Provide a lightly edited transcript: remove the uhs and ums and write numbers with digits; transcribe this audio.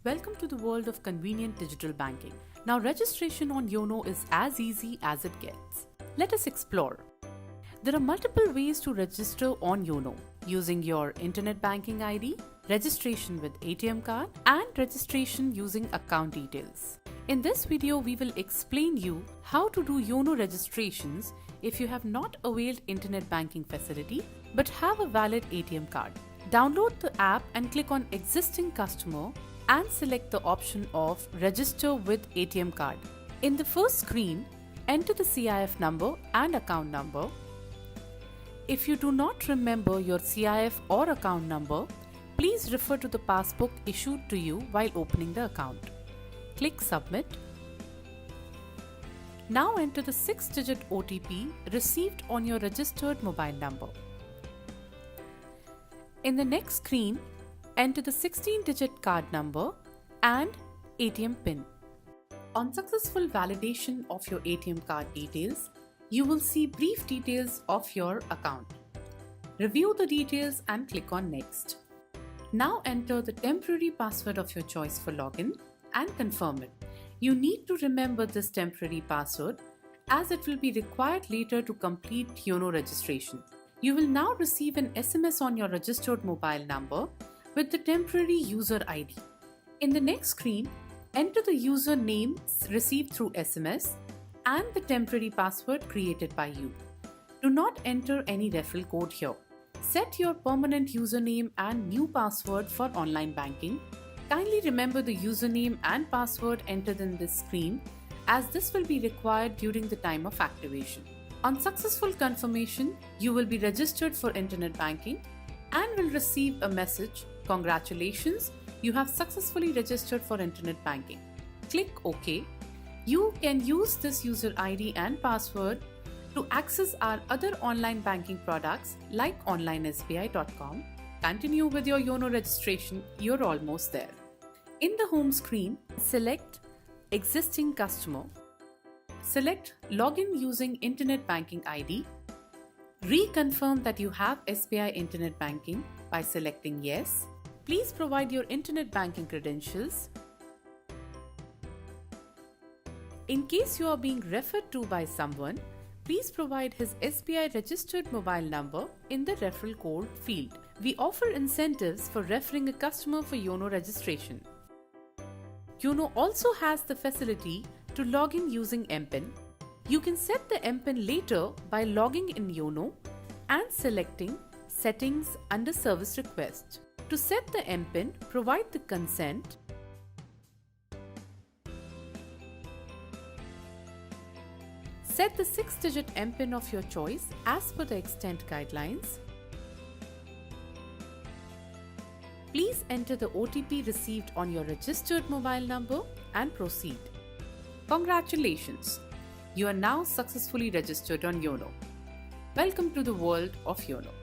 Welcome to the world of convenient digital banking. Now, registration on Yono is as easy as it gets. Let us explore. There are multiple ways to register on Yono using your internet banking ID, registration with ATM card, and registration using account details. In this video, we will explain you how to do Yono registrations if you have not availed internet banking facility but have a valid ATM card. Download the app and click on Existing Customer and select the option of Register with ATM card. In the first screen, enter the CIF number and account number. If you do not remember your CIF or account number, please refer to the passbook issued to you while opening the account. Click Submit. Now enter the 6-digit OTP received on your registered mobile number. In the next screen, enter the 16-digit card number and ATM PIN. On successful validation of your ATM card details, you will see brief details of your account. Review the details and click on Next. Now enter the temporary password of your choice for login and confirm it. You need to remember this temporary password as it will be required later to complete Yono registration. You will now receive an SMS on your registered mobile number with the temporary user ID. In the next screen, enter the user name received through SMS and the temporary password created by you. Do not enter any referral code here. Set your permanent username and new password for online banking. Kindly remember the username and password entered in this screen as this will be required during the time of activation. On successful confirmation, you will be registered for internet banking and will receive a message, "Congratulations, you have successfully registered for internet banking." Click OK. You can use this user ID and password to access our other online banking products like onlinesbi.com. Continue with your Yono registration, you're almost there. In the home screen, select Existing Customer. Select Login using Internet Banking ID. Reconfirm that you have SBI Internet Banking by selecting Yes. Please provide your internet banking credentials. In case you are being referred to by someone, please provide his SBI registered mobile number in the referral code field. We offer incentives for referring a customer for Yono registration. Yono also has the facility to log in using MPIN. You can set the MPIN later by logging in Yono and selecting Settings under Service Request. To set the MPIN, provide the consent. Set the 6-digit MPIN of your choice as per the extent guidelines. Please enter the OTP received on your registered mobile number and proceed. Congratulations! You are now successfully registered on Yono. Welcome to the world of Yono.